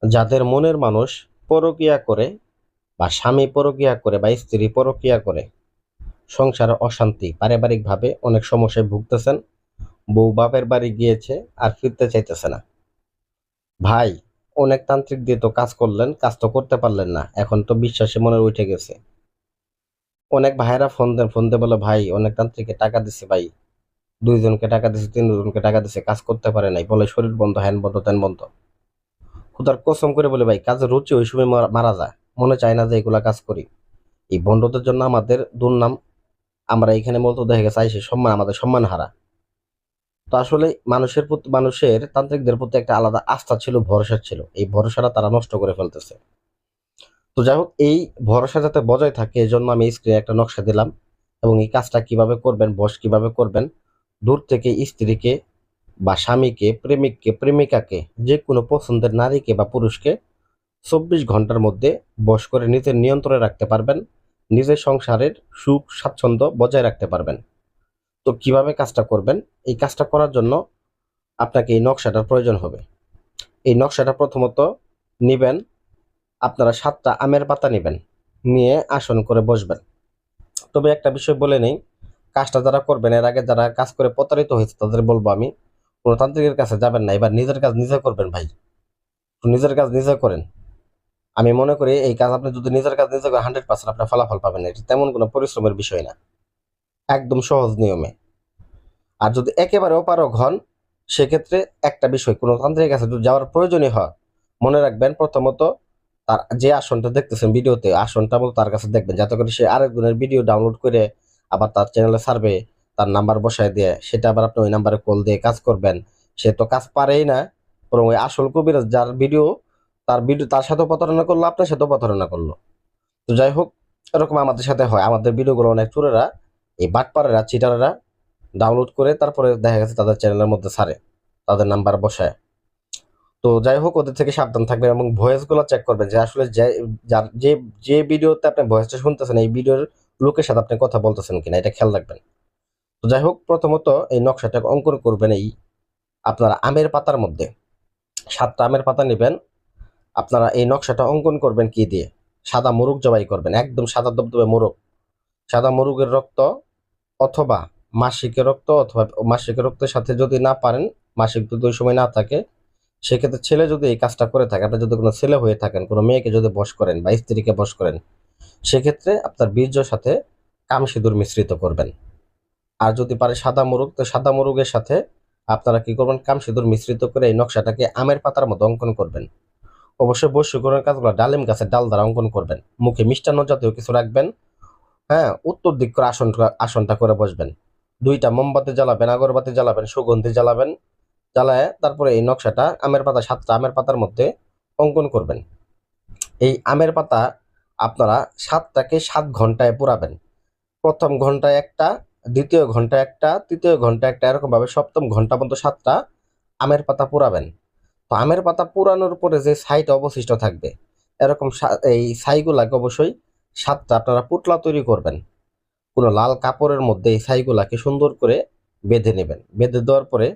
যাদের মনের মানুষ পরকীয়া করে বা স্বামী পরকীয়া করে বা স্ত্রী পরকীয়া করে সংসারে অশান্তি পারিবারিকভাবে অনেক সমস্যায় ভুগতেছেন, বউ বাপের বাড়ি গিয়েছে আর ফিরতে চাইতেছে না। ভাই, অনেক তান্ত্রিক দিয়ে তো কাজ করলেন, কাজ তো করতে পারলেন না, এখন তো বিশ্বাসে মনে উঠে গেছে। অনেক ভাইয়েরা ফোন দিয়ে বলে, ভাই অনেক তান্ত্রিককে টাকা দিছে ভাই, 2 জনকে টাকা দিছে, 3 জনকে টাকা দিছে, কাজ করতে পারে নাই, বলে শরীর বন্ধ, হ্যান বন্ধ, ত্যান বন্ধ। খুদার কসম করে বলে ভাই, কাজের রুচি ওই সময় মারা যায়, মনে চায় না যে এগুলা কাজ করি। এই বন্ধদের জন্য আমাদের দুর্নাম, আমরা এখানে মূলত দেখা গেছে আইসে সম্মান, আমাদের সম্মান হারা। তো আসলে মানুষের প্রতি, মানুষের তান্ত্রিকদের প্রতি একটা আলাদা আস্থা ছিল, ভরসা ছিল, এই ভরসাটা তারা নষ্ট করে ফেলতেছে। তো যাই হোক, এই ভরসা যাতে বজায় থাকে এই জন্য আমি স্ক্রিনে একটা নকশা দিলাম, এবং এই কাজটা কিভাবে করবেন, বস কিভাবে করবেন, দূর থেকে স্ত্রীকে বা স্বামীকে, প্রেমিককে, প্রেমিকাকে, যে কোনো পছন্দের নারীকে বা পুরুষকে 24 ঘন্টার মধ্যে বশ করে নিজের নিয়ন্ত্রণে রাখতে পারবেন, নিজের সংসারের সুখ স্বাচ্ছন্দ্য বজায় রাখতে পারবেন। তো কিভাবে কাজটা করবেন? এই কাজটা করার জন্য আপনাকে এই নকশাটার প্রয়োজন হবে। এই নকশাটা প্রথমত নিবেন, আপনারা 7টা আমের পাতা নেবেন, নিয়ে আসন করে বসবেন। তবে একটা বিষয় বলে নেই, কাজটা যারা করবেন, এর আগে যারা কাজ করে প্রতারিত হয়েছে তাদের বলবো আমি, কোনো তান্ত্রিকের কাছে যাবেন না, এবার নিজের কাজ নিজে করবেন ভাই। নিজের কাজ নিজে করেন। আমি মনে করি এই কাজ আপনি যদি নিজের কাজ নিজে করেন, 100% আপনার ফলাফল পাবেন। এটা তেমন কোনো পরিশ্রমের বিষয় না, একদম সহজ নিয়মে। আর যদি একেবারে অপারগ হন, সেক্ষেত্রে একটা বিষয়, কোনো তান্ত্রিকের কাছে যদি যাওয়ার প্রয়োজনই হয়, মনে রাখবেন প্রথমত তার যে আসনটা দেখতেছেন ভিডিওতে, আসনটা মতো তার কাছে দেখবেন, যাতে করে সে আরেকজনের ভিডিও ডাউনলোড করে আবার তার চ্যানেলে ছাড়বে, তার নাম্বার বসায় দিয়ে, সেটা আবার আপনি ওই নাম্বারে কল দিয়ে কাজ করবেন। সে তো কাজ পারেই না, বরং ওই আসল কবিরাজ যার ভিডিও, তার ভিডিও, তার সাথেও প্রতারণা করলো, আপনার সাথেও প্রতারণা করলো। তো যাই হোক, এরকম আমাদের সাথে হয়, আমাদের ভিডিওগুলো অনেক চোরেরা, এই বাটপারেরা, চিটারেরা ডাউনলোড করে তারপরে দেখা গেছে তাদের চ্যানেলের মধ্যে ছাড়ে, তাদের নাম্বার বসায়। তো যাই হোক, ওদের থেকে সাবধান থাকবেন এবং ভয়েস গুলো চেক করবেন যে আসলে যে যে ভিডিওতে আপনি ভয়েসটা শুনতেছেন, এই ভিডিওর লোকের সাথে আপনি কথা বলতেছেন কিনা, এটা খেয়াল রাখবেন। তো যাই হোক, প্রথমত এই নকশাটা অঙ্কন করবেন এই আপনারা আমের পাতার মধ্যে। 7টা আমের পাতা নেবেন, আপনারা এই নকশাটা অঙ্কন করবেন কি দিয়ে? সাদা মুরগ জবাই করবেন, একদম সাদা দবদবে মুরগ, সাদা মুরগের রক্ত, অথবা মাসিকের রক্ত, অথবা মাসিকের রক্তের সাথে যদি না পারেন, মাসিক যদি ওই সময় না থাকে, সেক্ষেত্রে ছেলে যদি এই কাজটা করে থাকে, আপনি যদি কোনো ছেলে হয়ে থাকেন, কোনো মেয়েকে যদি বশ করেন বা স্ত্রীকে বশ করেন, সেক্ষেত্রে আপনার বীর্যর সাথে কামসিঁদুর মিশ্রিত করবেন। আর যদি পারে সাদা মুরগ, তো সাদা মুরগের সাথে আপনারা কি করবেন, কামসিঁদুর মিশ্রিত করে এই নকশাটাকে আমের পাতার মতো অঙ্কন করবেন। অবশ্যই বশীকরণের কাজগুলো ডালিম গাছের ডাল দ্বারা অঙ্কন করবেন। মুখে মিষ্টান্ন জাতীয় কিছু রাখবেন। হ্যাঁ, উত্তর দিক করে আসনটা করে বসবেন। 2টা মোমবাতি জ্বালাবেন, আগরবাতি জ্বালাবেন, সুগন্ধি জ্বালাবেন। জ্বালায় তারপরে এই নকশাটা আমের পাতা, 7টা আমের পাতার মধ্যে অঙ্কন করবেন। এই আমের পাতা আপনারা 7টাকে 7 ঘন্টায় পোড়াবেন। প্রথম ঘন্টায় একটা, দ্বিতীয় ঘন্টায় একটা, তৃতীয় ঘন্টায় একটা, এরকম ভাবে সপ্তম ঘন্টা পর্যন্ত 7টা আমের পাতা পোড়াবেন। তো আমের পাতা পোড়ানোর পরে যে ছাইটা অবশিষ্ট থাকবে, এরকম এই ছাইগুলাকে অবশ্যই 7টা আপনারা পুতলা তৈরি করবেন। কোনো লাল কাপড়ের মধ্যে এই ছাইগুলাকে সুন্দর করে বেঁধে নেবেন। বেঁধে দেওয়ার পরে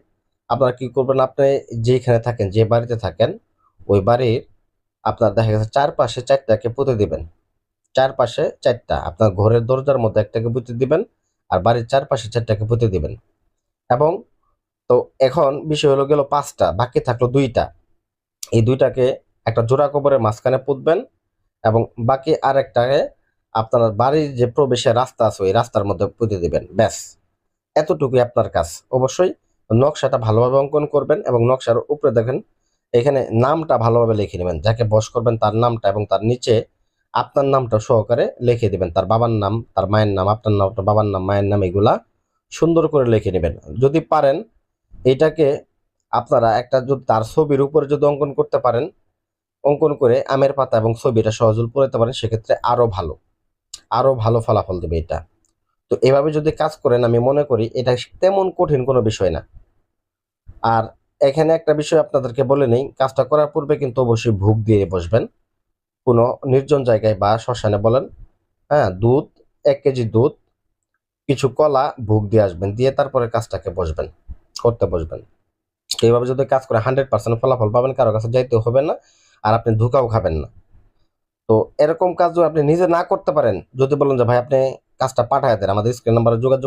আপনারা কি করবেন, আপনি যেখানে থাকেন, যে বাড়িতে থাকেন, ওই বাড়ির আপনার দেখা গেছে চারপাশে 4টাকে পুঁতে দিবেন। চারপাশে 4টা, আপনার ঘরের দরজার মধ্যে একটাকে পুঁতে দিবেন, আর বাড়ির চারপাশে 4টাকে পুঁতে দিবেন। এবং তো এখন বিষয় হলো গেল 5টা, বাকি থাকলো 2টা। এই 2টাকে একটা জোড়া কবরের মাঝখানে পুঁতবেন, এবং বাকি আরেকটাকে আপনার বাড়ির যে প্রবেশের রাস্তা আছে ওই রাস্তার মধ্যে পুঁতে দিবেন। ব্যাস, এতটুকুই আপনার কাজ। অবশ্যই নকশাটা ভালোভাবে অঙ্কন করবেন, এবং নকশার উপরে দেখেন এখানে নামটা ভালোভাবে লিখে নেবেন, যাকে বশ করবেন তার নামটা, এবং তার নিচে আপনার নামটা সহকারে লিখে দিবেন, তার বাবার নাম, তার মায়ের নাম, আপনার নাম, আপনার বাবার নাম, মায়ের নাম, এগুলা সুন্দর করে লিখে নেবেন। যদি পারেন এটাকে আপনারা একটা, যদি তার ছবির উপরে যদি অঙ্কন করতে পারেন, অঙ্কন করে আমের পাতা এবং ছবিটা সহজে পড়তে পারেন, সেক্ষেত্রে আরো ভালো, আরো ভালো ফলাফল দেবে এটা। তো এভাবে যদি কাজ করেন, আমি মনে করি এটা তেমন কঠিন কোনো বিষয় না। আর এখানে একটা বিষয় আপনাদেরকে বলে নেই, কাজটা করার পূর্বে কিন্তু অবশ্যই ভোগ দিয়ে বসবেন, কোনো নির্জন জায়গায় বা শ্মশানে বলেন। হ্যাঁ, দুধ, 1 কেজি দুধ, কিছু কলা ভোগ দিয়ে আসবেন, দিয়ে তারপরে কাজটাকে বসবেন, করতে বসবেন। এইভাবে যদি কাজ করে 100% ফলাফল পাবেন, কারো কাছে যাইতে হবে না। আর আপনি ধোঁকাও খাবেন না। তো এরকম কাজও আপনি নিজে না করতে পারেন, যদি বলেন যে ভাই আপনি কাজটা পাঠায় দেন, আমাদের স্ক্রিন নাম্বারে যোগাযোগ